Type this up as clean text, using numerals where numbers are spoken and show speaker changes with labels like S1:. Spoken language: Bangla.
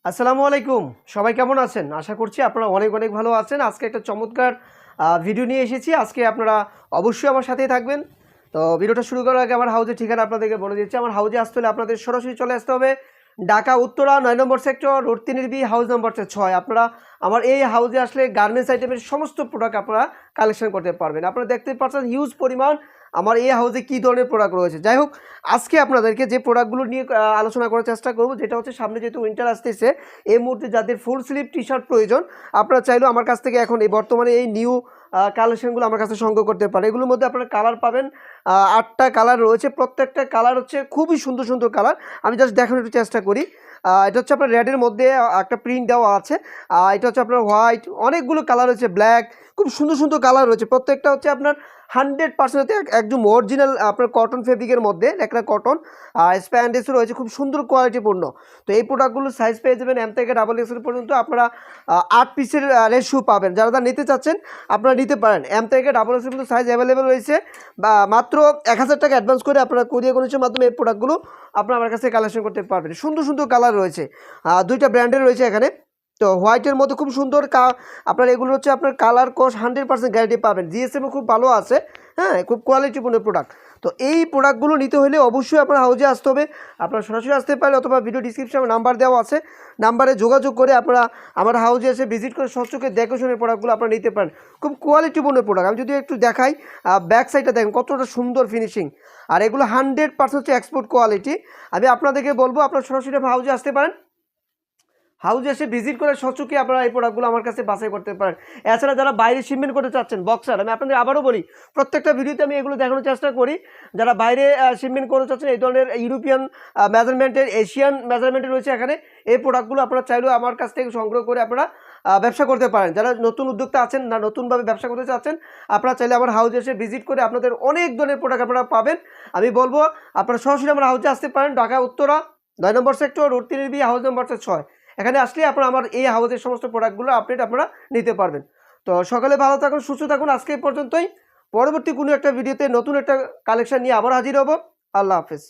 S1: আসসালামু আলাইকুম। সবাই কেমন আছেন? আশা করছি আপনারা অনেক অনেক ভালো আছেন। আজকে একটা চমৎকার ভিডিও নিয়ে এসেছি। আজকে আপনারা অবশ্যই আমার সাথেই থাকবেন। তো ভিডিওটা শুরু করার আগে আমার হাউজের ঠিকানা আপনাদেরকে বলে দিচ্ছি। আমার হাউজে আসতে হলে আপনাদের সরাসরি চলে আসতে হবে ঢাকা উত্তরা ৯ নম্বর সেক্টর রোড ৩ হাউস নাম্বার ৬। আপনারা আমার এই হাউজে আসলে গার্মেন্টস আইটেমের সমস্ত প্রোডাক্ট আপনারা কালেকশন করতে পারবেন। আপনারা দেখতে পাচ্ছেন হিউজ পরিমাণ আমার এই হাউজে কী ধরনের প্রোডাক্ট রয়েছে। যাই হোক, আজকে আপনাদেরকে যে প্রোডাক্টগুলো নিয়ে আলোচনা করার চেষ্টা করব, যেটা হচ্ছে সামনে যেহেতু উইন্টার আসতেছে, এই মুহূর্তে যাদের ফুল স্লিভ টি শার্ট প্রয়োজন, আপনারা চাইলেও আমার কাছ থেকে এখন এই বর্তমানে এই নিউ কালেকশনগুলো আমার কাছে সংগ্রহ করতে পারেন। এগুলোর মধ্যে আপনারা কালার পাবেন, 8টা কালার রয়েছে। প্রত্যেকটা কালার হচ্ছে খুবই সুন্দর সুন্দর কালার। আমি জাস্ট দেখানোর একটু চেষ্টা করি। এটা হচ্ছে আপনার রেডের মধ্যে একটা প্রিন্ট দেওয়া আছে। এটা হচ্ছে আপনার হোয়াইট, অনেকগুলো কালার রয়েছে, ব্ল্যাক, খুব সুন্দর সুন্দর কালার রয়েছে। প্রত্যেকটা হচ্ছে আপনার 100% একদম অরিজিনাল আপনার কটন ফেব্রিকের মধ্যে, একটা কটন স্প্যান্ডেসও রয়েছে, খুব সুন্দর কোয়ালিটিপূর্ণ। তো এই প্রোডাক্টগুলোর সাইজ পেয়ে যাবেন এম থেকে ডাবল এক্সেল পর্যন্ত। আপনারা 8 পিসের রেশিও পাবেন। যারা নিতে চাচ্ছেন আপনারা নিতে পারেন। এম থেকে ডাবল এক্সেল পর্যন্ত সাইজ অ্যাভেলেবেল রয়েছে। বা মাত্র 1000 টাকা অ্যাডভান্স করে আপনারা কুরিয়ার কন্ডিশনের মাধ্যমে এই প্রোডাক্টগুলো আপনারা আমার কাছে কালেকশন করতে পারবেন। সুন্দর সুন্দর কালার রয়েছে, 2টা ব্র্যান্ডের রয়েছে এখানে। তো হোয়াইটের মধ্যে খুব সুন্দর আপনার এগুলো হচ্ছে আপনার কালার কোর্স 100% গ্যারান্টি পাবেন। জিএসএমও খুব ভালো আছে, হ্যাঁ, খুব কোয়ালিটিপূর্ণ প্রোডাক্ট। তো এই প্রোডাক্টগুলো নিতে হলে অবশ্যই আপনার হাউজে আসতে হবে। আপনারা সরাসরি আসতে পারেন অথবা ভিডিও ডিসক্রিপশনে নাম্বার দেওয়া আছে, নাম্বারে যোগাযোগ করে আপনারা আমার হাউজে এসে ভিজিট করে সচক্ষে দেখে শুনে প্রোডাক্টগুলো আপনারা নিতে পারেন। খুব কোয়ালিটিপূর্ণ প্রোডাক্ট। আমি যদি একটু দেখাই, ব্যাক সাইডটা দেখেন কতটা সুন্দর ফিনিশিং। আর এগুলো 100% হচ্ছে এক্সপোর্ট কোয়ালিটি। আমি আপনাদেরকে বলবো আপনারা সরাসরি হাউজে আসতে পারেন। হাউজে এসে ভিজিট করে সচক্ষে আপনারা এই প্রোডাক্টগুলো আমার কাছে বাছাই করতে পারেন। এছাড়া যারা বাইরে শিপমেন্ট করতে চাচ্ছেন বক্সার, আমি আপনাদের আবারও বলি, প্রত্যেকটা ভিডিওতে আমি এগুলো দেখানোর চেষ্টা করি। যারা বাইরে শিপমেন্ট করতে চাচ্ছেন, এই ধরনের ইউরোপিয়ান মেজারমেন্টের, এশিয়ান মেজারমেন্টের রয়েছে এখানে, এই প্রোডাক্টগুলো আপনারা চাইলেও আমার কাছ থেকে সংগ্রহ করে আপনারা ব্যবসা করতে পারেন। যারা নতুন উদ্যোক্তা আছেন না, নতুনভাবে ব্যবসা করতে চাচ্ছেন, আপনারা চাইলে আমার হাউজে এসে ভিজিট করে আপনাদের অনেক ধরনের প্রোডাক্ট আপনারা পাবেন। আমি বলবো আপনারা সরাসরি আমার হাউজে আসতে পারেন। ঢাকা উত্তরা ৯ নম্বর সেক্টর রোড ৩ হাউস নাম্বার ৬। এখানে আসলে আপনারা আমার এই হাউজের সমস্ত প্রোডাক্টগুলো আপডেট আপনারা নিতে পারবেন। তো সকালে ভালো থাকুন, সুস্থ থাকুন। আজকে এই পর্যন্তই। পরবর্তী কোনো একটা ভিডিওতে নতুন একটা কালেকশন নিয়ে আবার হাজির হব। আল্লাহ হাফেজ।